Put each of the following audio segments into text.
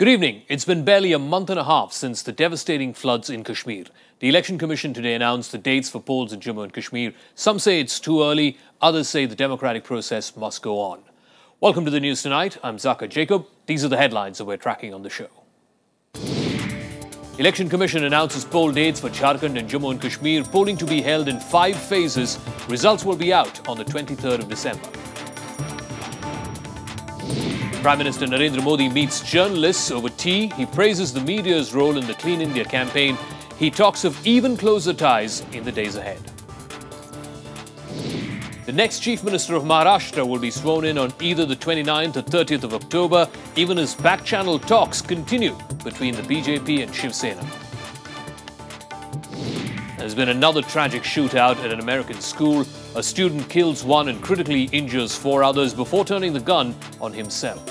Good evening. It's been barely a month and a half since the devastating floods in Kashmir. The Election Commission today announced the dates for polls in Jammu and Kashmir. Some say it's too early, others say the democratic process must go on. Welcome to the news tonight. I'm Zaka Jacob. These are the headlines that we're tracking on the show. Election Commission announces poll dates for Jharkhand and Jammu and Kashmir, polling to be held in 5 phases. Results will be out on the 23rd of December. Prime Minister Narendra Modi meets journalists over tea. He praises the media's role in the Clean India campaign. He talks of even closer ties in the days ahead. The next Chief Minister of Maharashtra will be sworn in on either the 29th or 30th of October, even as back-channel talks continue between the BJP and Shiv Sena. There's been another tragic shootout at an American school. A student kills one and critically injures 4 others before turning the gun on himself.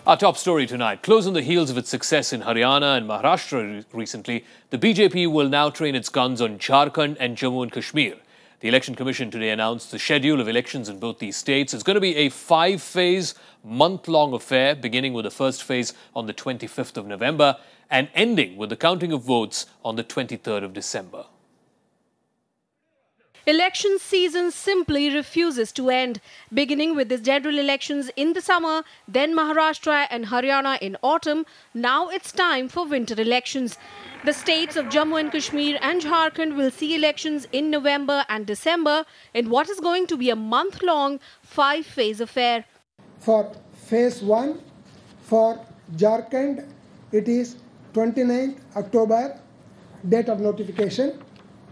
Our top story tonight. Close on the heels of its success in Haryana and Maharashtra recently, the BJP will now train its guns on Jharkhand and Jammu and Kashmir. The Election Commission today announced the schedule of elections in both these states. It's going to be a 5-phase, month-long affair, beginning with the first phase on the 25th of November and ending with the counting of votes on the 23rd of December. Election season simply refuses to end. Beginning with the general elections in the summer, then Maharashtra and Haryana in autumn, now it's time for winter elections. The states of Jammu and Kashmir and Jharkhand will see elections in November and December in what is going to be a month-long 5-phase affair. For phase 1, for Jharkhand, it is 29th October, date of notification,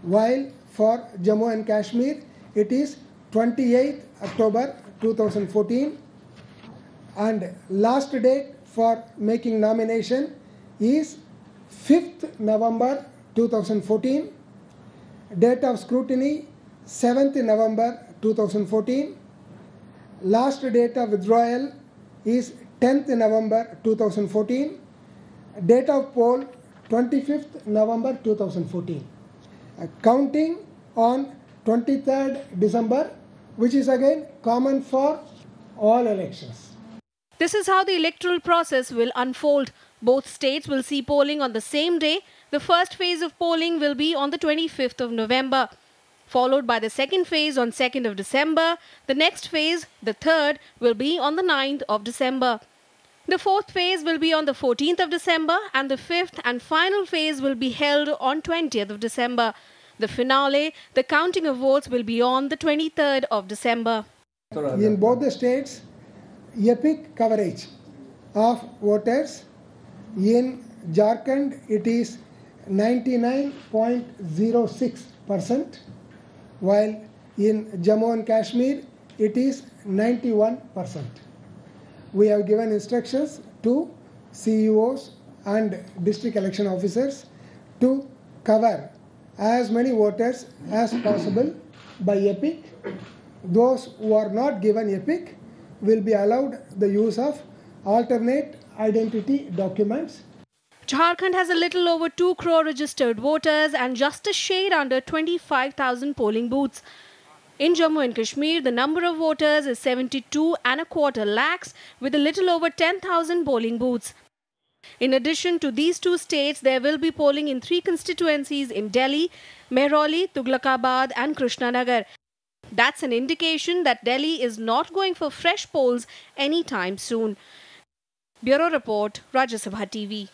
while for Jammu and Kashmir, it is 28th October 2014, and last date for making nomination is 5th November 2014, date of scrutiny 7th November 2014, last date of withdrawal is 10th November 2014, date of poll 25th November 2014. Counting on 23rd December, which is again common for all elections. This is how the electoral process will unfold. Both states will see polling on the same day. The first phase of polling will be on the 25th of November, followed by the second phase on 2nd of December. The next phase, the third, will be on the 9th of December. The fourth phase will be on the 14th of December, and the fifth and final phase will be held on 20th of December. The finale, the counting of votes, will be on the 23rd of December. In both the states, epic coverage of voters. In Jharkhand, it is 99.06%, while in Jammu and Kashmir, it is 91%. We have given instructions to CEOs and district election officers to cover as many voters as possible by EPIC. Those who are not given EPIC will be allowed the use of alternate identity documents. Jharkhand has a little over 2 crore registered voters and just a shade under 25,000 polling booths. In Jammu and Kashmir, the number of voters is 72.25 lakhs with a little over 10,000 polling booths. In addition to these 2 states, there will be polling in 3 constituencies in Delhi, Mehrauli, Tughlakabad and Krishnanagar. That's an indication that Delhi is not going for fresh polls anytime soon. Bureau Report, Rajya Sabha TV.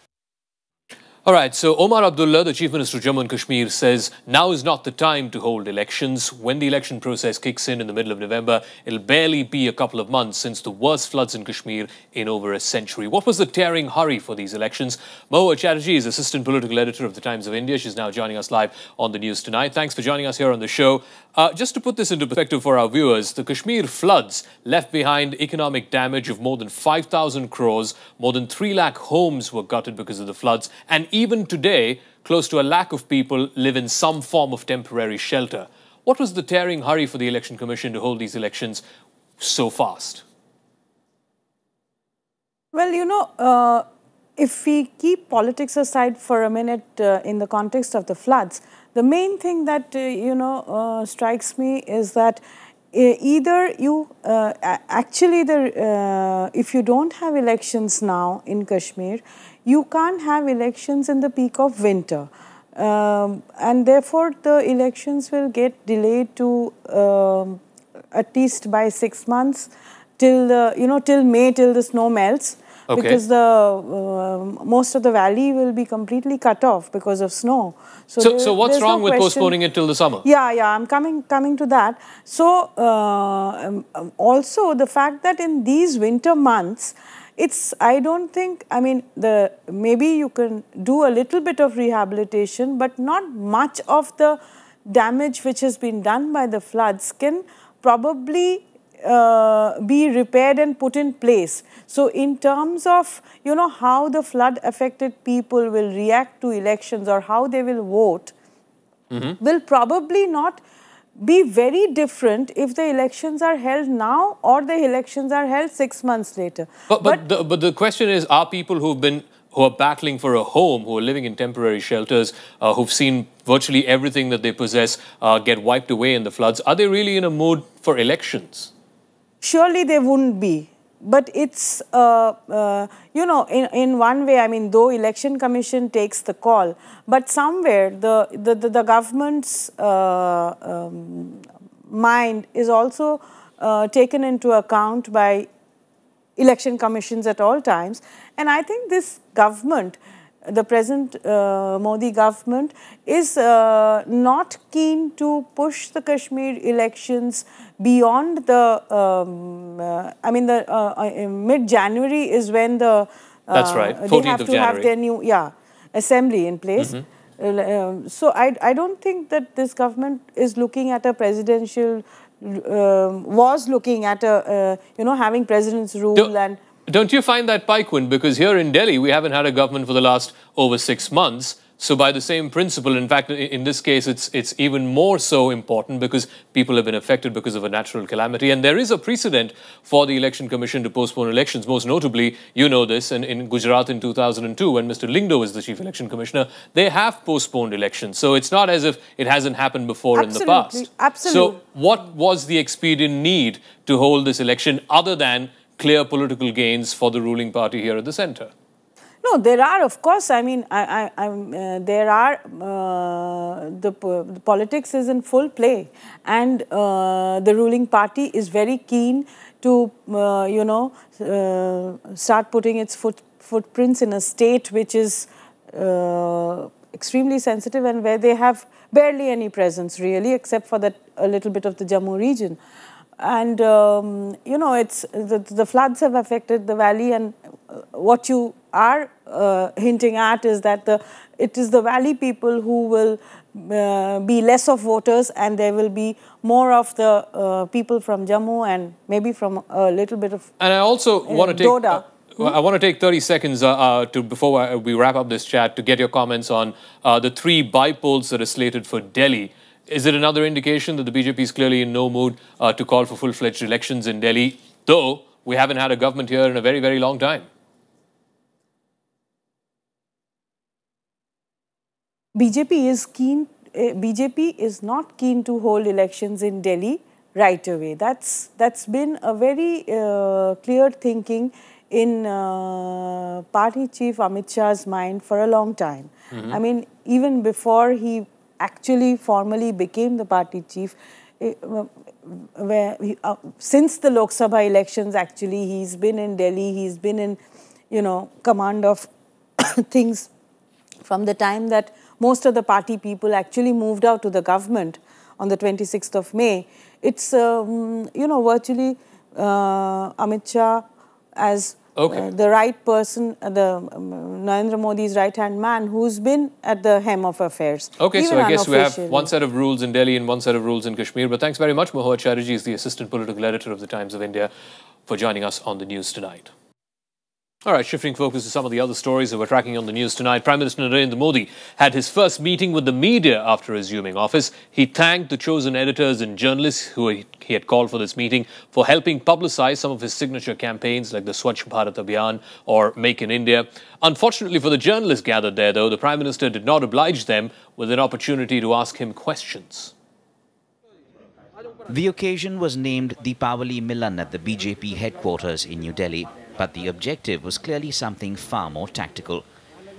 All right, so Omar Abdullah, the Chief Minister of Jammu and Kashmir, says now is not the time to hold elections. When the election process kicks in the middle of November, it'll barely be a couple of months since the worst floods in Kashmir in over a century. What was the tearing hurry for these elections? Mahua Chatterjee is Assistant Political Editor of the Times of India. She's now joining us live on the news tonight. Thanks for joining us here on the show. Just to put this into perspective for our viewers, the Kashmir floods left behind economic damage of more than 5,000 crores. More than 3 lakh homes were gutted because of the floods. And even today, close to 1 lakh of people live in some form of temporary shelter. What was the tearing hurry for the Election Commission to hold these elections so fast? Well, if we keep politics aside for a minute in the context of the floods, the main thing that, strikes me is that either you actually if you don't have elections now in Kashmir, you can't have elections in the peak of winter, and therefore the elections will get delayed to at least by 6 months, till till May, till the snow melts. Okay. Because the most of the valley will be completely cut off because of snow. So what's wrong with postponing it till the summer? Yeah, I'm coming to that. So also the fact that in these winter months, I don't think, I mean, maybe you can do a little bit of rehabilitation, but not much of the damage which has been done by the floods can probably be repaired and put in place. So in terms of, how the flood affected people will react to elections or how they will vote, will probably not be very different if the elections are held now or the elections are held 6 months later. But the question is, are people who are battling for a home, who are living in temporary shelters, who've seen virtually everything that they possess get wiped away in the floods, are they really in a mood for elections? Surely they wouldn't be. But it's, in one way, I mean, though Election Commission takes the call, but somewhere the government's mind is also taken into account by election commissions at all times. And I think this government, the present Modi government, is not keen to push the Kashmir elections beyond the, mid-January is when that's right, 14th they have of to January. have their new assembly in place. So I don't think that this government is looking at a presidential, was looking at a, having president's rule. Don't you find that piquant? Because here in Delhi, we haven't had a government for the last over 6 months. So by the same principle, in fact, in this case, it's even more so important because people have been affected because of a natural calamity. And there is a precedent for the Election Commission to postpone elections. Most notably, you know this, in Gujarat in 2002, when Mr. Lingdo was the Chief Election Commissioner, they have postponed elections. So it's not as if it hasn't happened before in the past. Absolutely. So what was the expedient need to hold this election other than clear political gains for the ruling party here at the centre? No, there are, of course. I mean, there are, the politics is in full play, and the ruling party is very keen to, start putting its footprints in a state which is extremely sensitive and where they have barely any presence, really, except for that a little bit of the Jammu region. And, it's the floods have affected the valley, and what you are hinting at is that it is the valley people who will be less of voters, and there will be more of the people from Jammu and maybe from a little bit of And I also want to take Doda. I want to take 30 seconds before we wrap up this chat to get your comments on the 3 by-polls that are slated for Delhi. Is it another indication that the BJP is clearly in no mood to call for full-fledged elections in Delhi, though we haven't had a government here in a very, very long time? BJP is not keen to hold elections in Delhi right away. That's been a very clear thinking in party chief Amit Shah's mind for a long time. I mean, even before he actually formally became the party chief, since the Lok Sabha elections, actually, he's been in Delhi, he's been in, command of things from the time that most of the party people actually moved out to the government on the 26th of May. It's, virtually Amit Shah as the right person, Narendra Modi's right-hand man, who's been at the hem of affairs. Okay, so I guess we have one set of rules in Delhi and one set of rules in Kashmir. But thanks very much, Mohit Chatterjee is the Assistant Political Editor of the Times of India, for joining us on the news tonight. All right, shifting focus to some of the other stories that we're tracking on the news tonight. Prime Minister Narendra Modi had his first meeting with the media after assuming office. He thanked the chosen editors and journalists who he had called for this meeting for helping publicize some of his signature campaigns like the Swachh Bharat Abhiyan or Make in India. Unfortunately for the journalists gathered there, though, the Prime Minister did not oblige them with an opportunity to ask him questions. The occasion was named Deepavali Milan at the BJP headquarters in New Delhi, but the objective was clearly something far more tactical.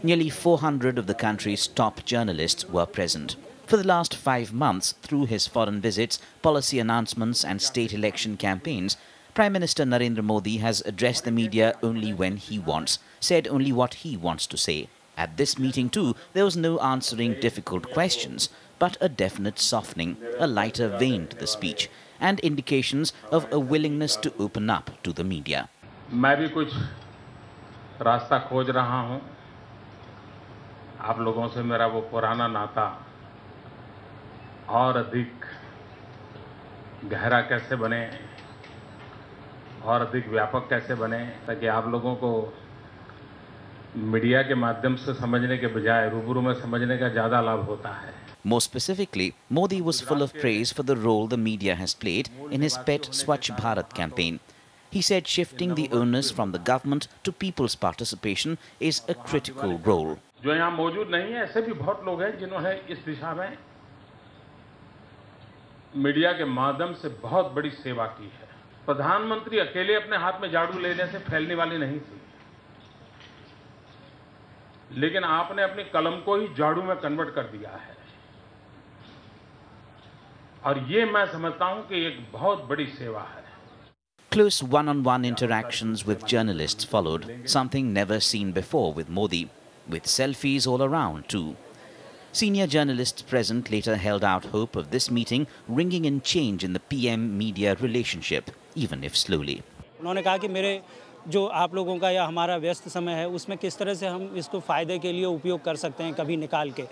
Nearly 400 of the country's top journalists were present. For the last 5 months, through his foreign visits, policy announcements and state election campaigns, Prime Minister Narendra Modi has addressed the media only when he wants, said only what he wants to say. At this meeting too, there was no answering difficult questions, but a definite softening, a lighter vein to the speech, and indications of a willingness to open up to the media. मैं भी कुछ रास्ता खोज रहा हूं। आप लोगों से मेरा वो पुराना नाता और अधिक गहरा कैसे बने और अधिक व्यापक कैसे बने, ताकि आप लोगों को मीडिया के माध्यम से समझने के बजाय रूबरू में समझने का ज़्यादा लाभ होता है। More specifically, Modi was full of praise for the role the media has played in his pet Swachh Bharat campaign. He said shifting the onus from the government to people's participation is a critical role. जो यहाँ मौजूद नहीं है, ऐसे भी बहुत लोग हैं जिन्होंने इस दिशा में मीडिया के माध्यम से बहुत बड़ी सेवा की है। प्रधानमंत्री अकेले अपने हाथ में झाड़ू लेने से फैलने वाली नहीं थी, लेकिन आपने अपनी कलम को ही झाड़ू में कन्वर्ट कर दिया है, और ये मैं समझता हूं कि एक बहुत बड़ी सेवा है। Close one-on-one interactions with journalists followed, something never seen before with Modi, with selfies all around too. Senior journalists present later held out hope of this meeting ringing in change in the PM-media relationship, even if slowly. उन्होंने कहा कि मेरे जो आप लोगों का या हमारा व्यस्त समय है उसमें किस तरह से हम इसको फ़ायदे के लिए उपयोग कर सकते हैं कभी निकाल के,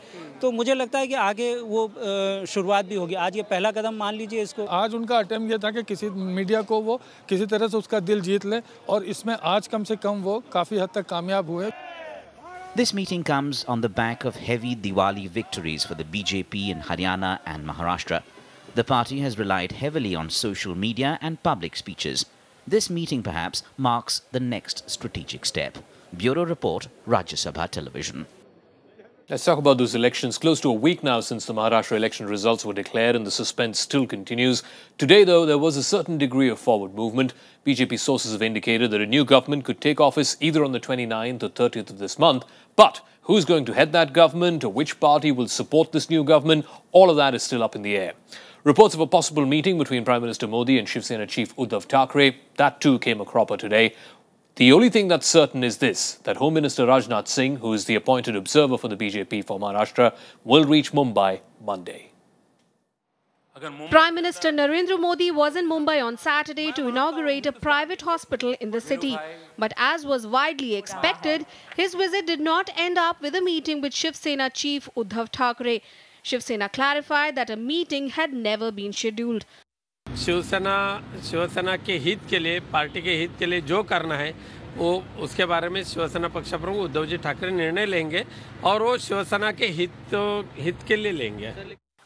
तो मुझे लगता है कि आगे वो शुरुआत भी होगी। आज ये पहला कदम मान लीजिए इसको। आज उनका अटेम्प्ट ये था कि किसी मीडिया को वो किसी तरह से उसका दिल जीत ले, और इसमें आज कम से कम वो काफ़ी हद तक कामयाब हुए। This meeting comes on the back of heavy Diwali victories for the BJP in Haryana and Maharashtra. The party has relied heavily on social media and public speeches. This meeting perhaps marks the next strategic step. Bureau Report, Rajya Sabha Television. Let's talk about those elections. Close to a week now since the Maharashtra election results were declared, and the suspense still continues. Today, though, there was a certain degree of forward movement. BJP sources have indicated that a new government could take office either on the 29th or 30th of this month. But who's going to head that government, or which party will support this new government, all of that is still up in the air. Reports of a possible meeting between Prime Minister Modi and Shiv Sena chief Uddhav Thackeray, that too came a cropper today. The only thing that's certain is this, that Home Minister Rajnath Singh, who is the appointed observer for the BJP for Maharashtra, will reach Mumbai Monday. Prime Minister Narendra Modi was in Mumbai on Saturday to inaugurate a private hospital in the city. But as was widely expected, his visit did not end up with a meeting with Shiv Sena chief Uddhav Thackeray. Shiv Sena clarified that a meeting had never been scheduled. Shiv Sena के हित के लिए, party के हित के लिए जो करना है वो उसके बारे में शिवसेना पक्ष प्रमुख उद्धव जी ठाकरे निर्णय लेंगे, और वो शिवसेना के हित के लिए लेंगे।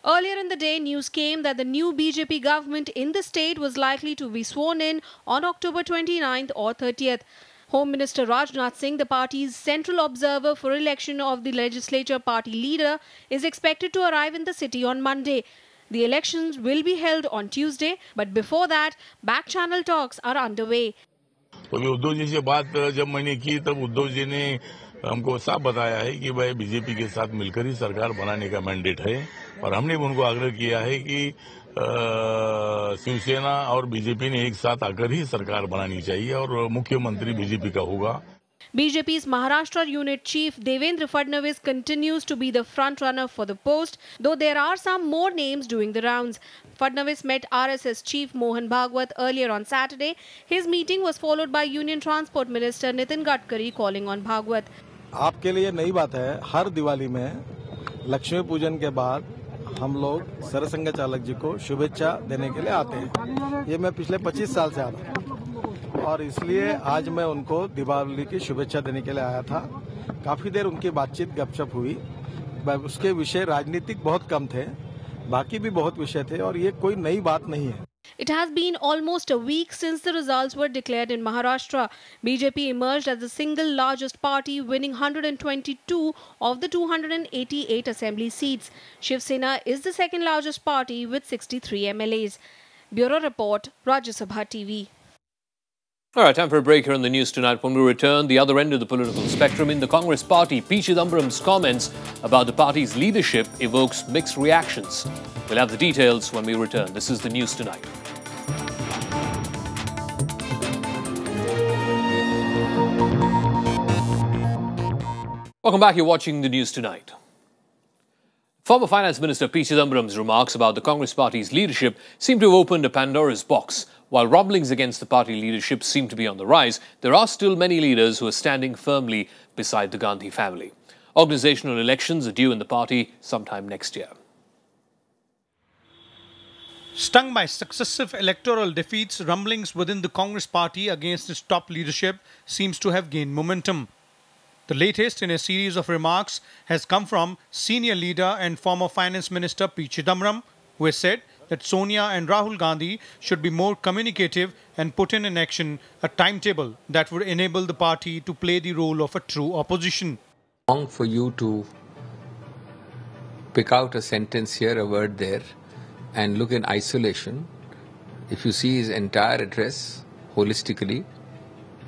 Earlier in the day, news came that the new BJP government in the state was likely to be sworn in on October 29th or 30th. Home Minister Rajnath Singh, the party's central observer for election of the legislature party leader, is expected to arrive in the city on Monday. The elections will be held on Tuesday, but before that, back-channel talks are underway. Uddhav ji से बात जब मैंने की तब उद्धव जी ने हमको साफ बताया है कि भाई बीजेपी के साथ मिलकर ही सरकार बनाने का मैंडेट है, और हमने भी उनको आग्रह किया है कि शिवसेना और बीजेपी ने एक साथ आकर ही सरकार बनानी चाहिए, और मुख्यमंत्री बीजेपी का होगा। BJP's Maharashtra unit chief Devendra Fadnavis continues to be the front-runner for the post, though there are some more names doing the rounds. Fadnavis met RSS chief Mohan Bhagwat earlier on Saturday. His meeting was followed by Union Transport Minister Nitin Gadkari calling on Bhagwat. आपके लिए नई बात है, हर दिवाली में लक्ष्मी पूजन के बाद हम लोग सरसंघ चालक जी को शुभेच्छा देने के लिए आते हैं। ये मैं पिछले 25 साल से आता हूँ, और इसलिए आज मैं उनको दीपावली की शुभेच्छा देने के लिए आया था। काफ़ी देर उनकी बातचीत गपशप हुई, उसके विषय राजनीतिक बहुत कम थे, बाकी भी बहुत विषय थे, और ये कोई नई बात नहीं है। It has been almost a week since the results were declared in Maharashtra. BJP emerged as the single largest party, winning 122 of the 288 assembly seats. Shiv Sena is the second largest party with 63 MLAs. Bureau Report, Rajya Sabha TV. All right, time for a break here on the news tonight. When we return, the other end of the political spectrum in the Congress party, P. Chidambaram's comments about the party's leadership evokes mixed reactions. We'll have the details when we return. This is the news tonight. Welcome back. You're watching the news tonight. Former Finance Minister P. Chidambaram's remarks about the Congress party's leadership seem to have opened a Pandora's box. While rumblings against the party leadership seem to be on the rise, there are still many leaders who are standing firmly beside the Gandhi family. Organizational elections are due in the party sometime next year. Stung by successive electoral defeats, rumblings within the Congress party against its top leadership seems to have gained momentum. The latest in a series of remarks has come from senior leader and former Finance Minister P. Chidambaram, who has said that Sonia and Rahul Gandhi should be more communicative and put in action a timetable that would enable the party to play the role of a true opposition. Long for you to pick out a sentence here, a word there, and look in isolation. If you see his entire address holistically,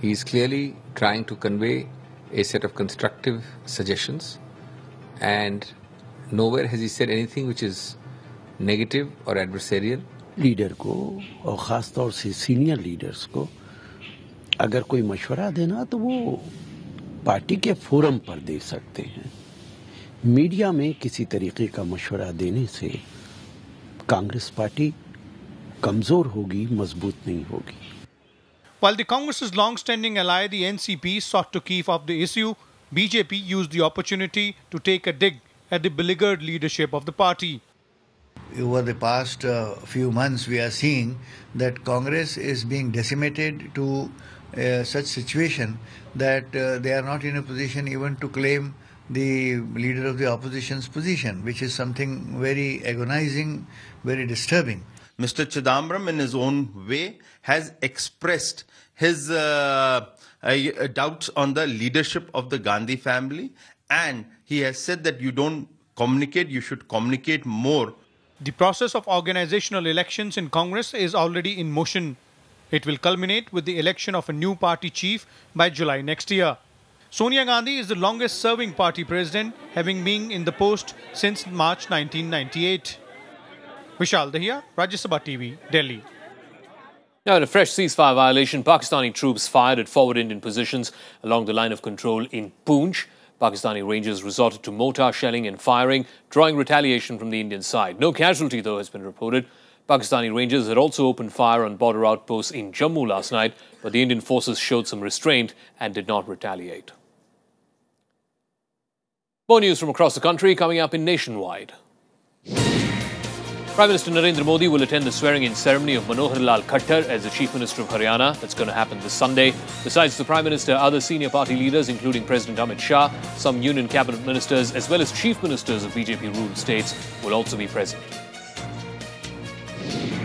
he is clearly trying to convey a set of constructive suggestions, and nowhere has he said anything which is negative और adversarial. Leader को और ख़ास तौर से senior leaders को अगर कोई मशवरा देना तो वो पार्टी के फोरम पर दे सकते हैं. मीडिया में किसी तरीके का मशवरा देने से कांग्रेस पार्टी कमजोर होगी, मजबूत नहीं होगी. While the Congress's long-standing ally, the NCP, sought to keep off the issue, BJP used the opportunity to take a dig at the beleaguered leadership of the party. Over the past few months, we are seeing that Congress is being decimated to such situation that they are not in a position even to claim the leader of the opposition's position, which is something very agonizing, very disturbing. Mr. Chidambaram, in his own way, has expressed his doubts on the leadership of the Gandhi family, and he has said that you don't communicate, you should communicate more. The process of organizational elections in Congress is already in motion. It will culminate with the election of a new party chief by July next year. Sonia Gandhi is the longest serving party president, having been in the post since March 1998. Vishal Dahiya, Rajya Sabha TV, Delhi. Now, in a fresh ceasefire violation, Pakistani troops fired at forward Indian positions along the line of control in Poonch. Pakistani Rangers resorted to mortar shelling and firing, drawing retaliation from the Indian side. No casualty, though, has been reported. Pakistani Rangers had also opened fire on border outposts in Jammu last night, but the Indian forces showed some restraint and did not retaliate. More news from across the country coming up in Nationwide. Prime Minister Narendra Modi will attend the swearing-in ceremony of Manohar Lal Khattar as the Chief Minister of Haryana. That's going to happen this Sunday. Besides the Prime Minister, other senior party leaders, including President Amit Shah, some Union Cabinet Ministers, as well as Chief Ministers of BJP-ruled states, will also be present.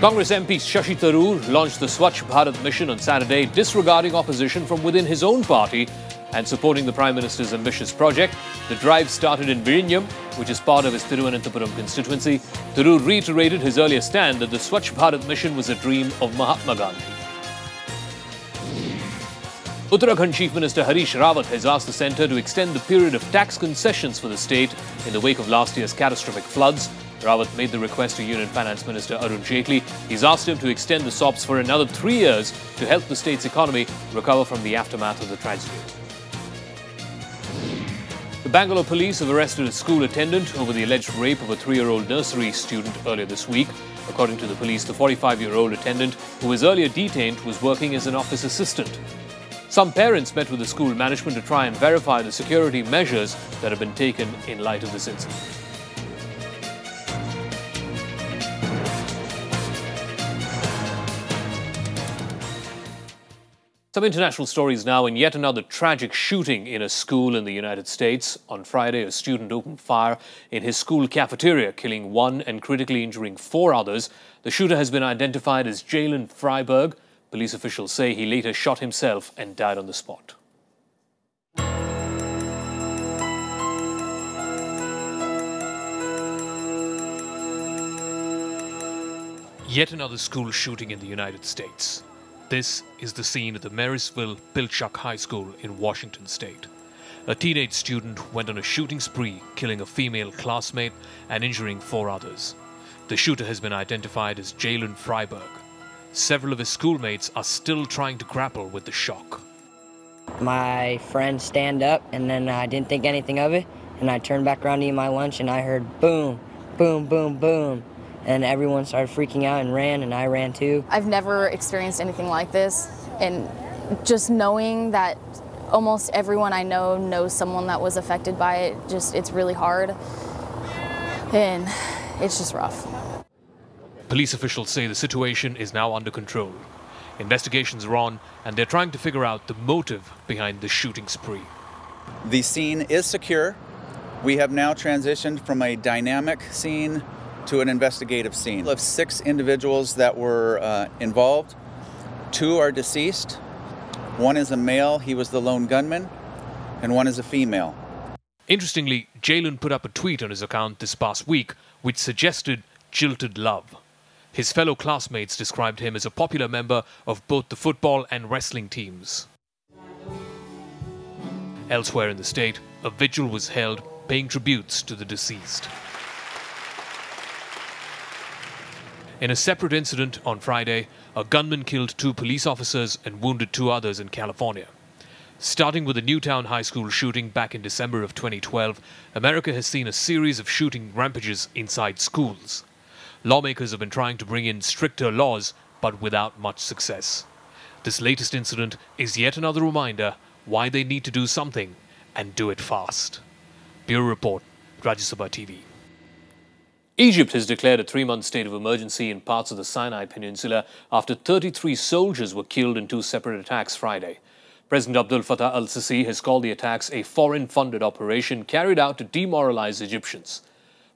Congress MP Shashi Tharoor launched the Swachh Bharat mission on Saturday, disregarding opposition from within his own party and supporting the Prime Minister's ambitious project. The drive started in Vizhinjam, which is part of his Thiruvananthapuram constituency. Tharoor reiterated his earlier stand that the Swachh Bharat mission was a dream of Mahatma Gandhi. Uttarakhand Chief Minister Harish Rawat has asked the centre to extend the period of tax concessions for the state in the wake of last year's catastrophic floods. Rawat made the request to Union Finance Minister Arun Jaitley. He's asked him to extend the SOPs for another 3 years to help the state's economy recover from the aftermath of the tragedy. The Bangalore police have arrested a school attendant over the alleged rape of a 3-year-old nursery student earlier this week. According to the police, the 45-year-old attendant, who was earlier detained, was working as an office assistant. Some parents met with the school management to try and verify the security measures that have been taken in light of this incident. Some international stories now. In yet another tragic shooting in a school in the United States. On Friday, a student opened fire in his school cafeteria, killing one and critically injuring 4 others. The shooter has been identified as Jalen Freiberg. Police officials say he later shot himself and died on the spot. Yet another school shooting in the United States. This is the scene at the Marysville-Pilchuck High School in Washington state. A teenage student went on a shooting spree, killing a female classmate and injuring 4 others. The shooter has been identified as Jalen Freiberg. Several of his schoolmates are still trying to grapple with the shock. My friend stand up, and then I didn't think anything of it, and I turned back around to eat my lunch, and I heard boom, boom, boom, boom. And everyone started freaking out and ran, and I ran too. I've never experienced anything like this, and just knowing that almost everyone I know knows someone that was affected by it, it's really hard, and it's just rough. Police officials say the situation is now under control. Investigations are on, and they're trying to figure out the motive behind the shooting spree. The scene is secure. We have now transitioned from a dynamic scene to an investigative scene. Of 6 individuals that were involved, 2 are deceased. 1 is a male, he was the lone gunman, and 1 is a female. Interestingly, Jalen put up a tweet on his account this past week which suggested jilted love. His fellow classmates described him as a popular member of both the football and wrestling teams. Elsewhere in the state, a vigil was held paying tributes to the deceased. In a separate incident on Friday, a gunman killed 2 police officers and wounded 2 others in California. Starting with the Newtown High School shooting back in December of 2012, America has seen a series of shooting rampages inside schools. Lawmakers have been trying to bring in stricter laws, but without much success. This latest incident is yet another reminder why they need to do something and do it fast. Bureau Report, Rajya Sabha TV. Egypt has declared a 3-month state of emergency in parts of the Sinai Peninsula after 33 soldiers were killed in 2 separate attacks Friday. President Abdel Fattah al-Sisi has called the attacks a foreign-funded operation carried out to demoralize Egyptians.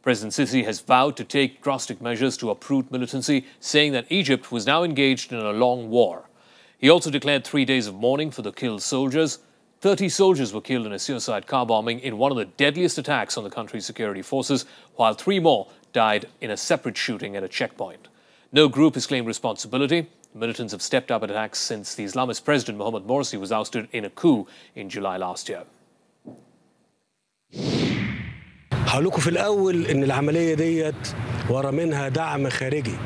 President Sisi has vowed to take drastic measures to uproot militancy, saying that Egypt was now engaged in a long war. He also declared 3 days of mourning for the killed soldiers. 30 soldiers were killed in a suicide car bombing in one of the deadliest attacks on the country's security forces, while 3 more died in a separate shooting at a checkpoint. No group has claimed responsibility. Militants have stepped up attacks since the Islamist president Mohamed Morsi was ousted in a coup in July last year. هقول لكم في الأول إن العملية ديت ورا منها دعم خارجي.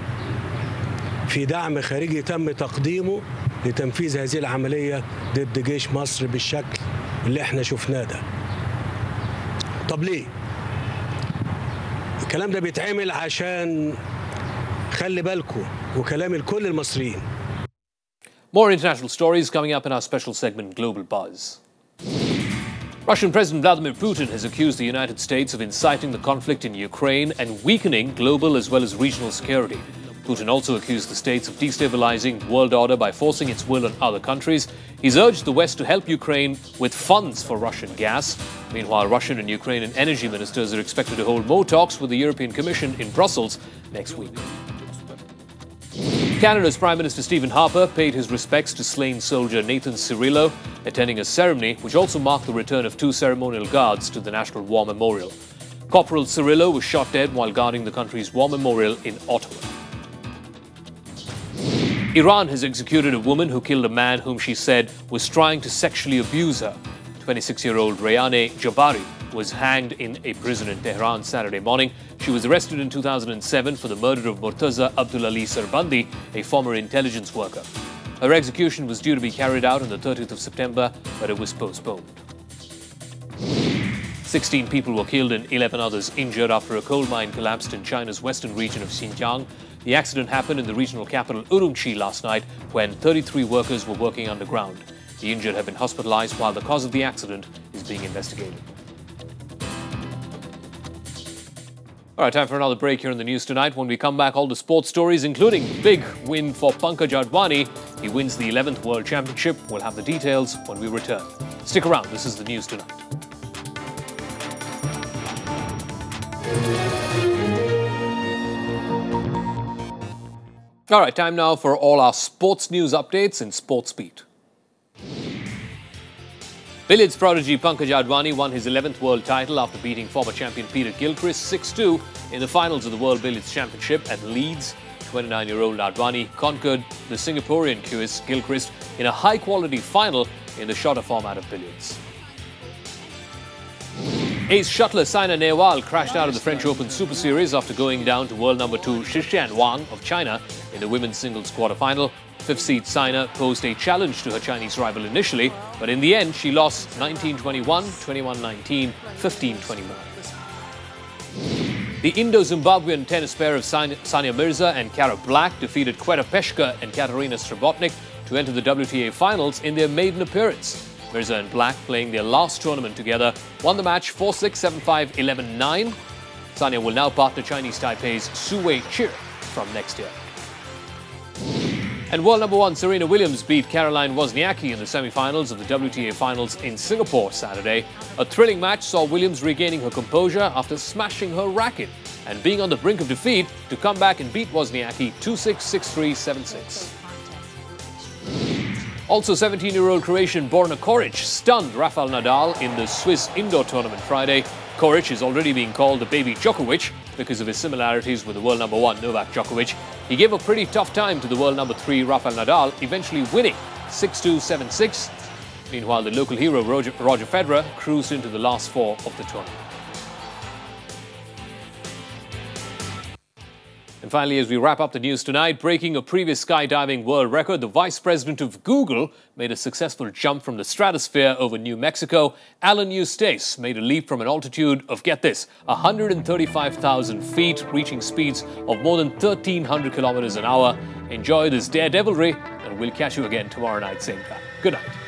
في دعم خارجي تم تقديمه لتنفيذ هذه العملية ضد جيش مصر بالشكل اللي احنا شفناه ده. طب ليه؟ الكلام ده بيتعمل عشان خلي بالكم وكلام الكل المصريين. More international stories coming up in our special segment Global Buzz. Russian President Vladimir Putin has accused the United States of inciting the conflict in Ukraine and weakening global as well as regional security. Putin also accused the states of destabilizing world order by forcing its will on other countries. He's urged the West to help Ukraine with funds for Russian gas. Meanwhile, Russian and Ukrainian energy ministers are expected to hold more talks with the European Commission in Brussels next week. Canada's Prime Minister Stephen Harper paid his respects to slain soldier Nathan Cirillo, attending a ceremony which also marked the return of 2 ceremonial guards to the National War Memorial. Corporal Cirillo was shot dead while guarding the country's war memorial in Ottawa. Iran has executed a woman who killed a man whom she said was trying to sexually abuse her. 26-year-old Rayane Jabari was hanged in a prison in Tehran Saturday morning. She was arrested in 2007 for the murder of Murtaza Abdulali Sarbandi, a former intelligence worker. Her execution was due to be carried out on the 30th of September, but it was postponed. 16 people were killed and 11 others injured after a coal mine collapsed in China's western region of Xinjiang. The accident happened in the regional capital Urumqi last night when 33 workers were working underground. The injured have been hospitalized while the cause of the accident is being investigated. All right, time for another break here in the news tonight. When we come back, all the sports stories, including big win for Pankaj Advani. He wins the 11th World Championship. We'll have the details when we return. Stick around. This is the news tonight. All right, time now for all our sports news updates in Sports Beat. Billiards prodigy Pankaj Advani won his 11th world title after beating former champion Peter Gilchrist 6-2 in the finals of the World Billiards Championship at Leeds. 29-year-old Advani conquered the Singaporean Gilchrist in a high-quality final in the shorter format of billiards. Ace shuttler Saina Nehwal crashed out of the French Open Super Series after going down to world number 2 Zhiqian Wang of China in the women's singles quarterfinal. Fifth-seed Saina posed a challenge to her Chinese rival initially, but in the end she lost 19-21, 21-19, 15-21. The Indo-Zimbabwean tennis pair of Sania Mirza and Kara Black defeated Quetta Peshka and Katarina Srebotnik to enter the WTA finals in their maiden appearance. Mirza and Black, playing their last tournament together, won the match 4-6, 7-5, 11-9. Sania will now partner Chinese Taipei's Su Wei-Chi from next year. And world number 1 Serena Williams beat Caroline Wozniacki in the semi-finals of the WTA Finals in Singapore Saturday. A thrilling match saw Williams regaining her composure after smashing her racket and being on the brink of defeat to come back and beat Wozniacki 2-6, 6-3, 7-6. Also, 17-year-old Croatian Borna Coric stunned Rafael Nadal in the Swiss indoor tournament Friday. Coric is already being called the baby Djokovic because of his similarities with the world number 1 Novak Djokovic. He gave a pretty tough time to the world number 3 Rafael Nadal, eventually winning 6-2, 7-6. Meanwhile, the local hero Roger Federer cruised into the last 4 of the tournament. And finally, as we wrap up the news tonight, breaking a previous skydiving world record, the vice president of Google made a successful jump from the stratosphere over New Mexico. Alan Eustace made a leap from an altitude of, get this, 135,000 feet, reaching speeds of more than 1,300 kilometers an hour. Enjoy this daredevilry, and we'll catch you again tomorrow night, same time. Good night.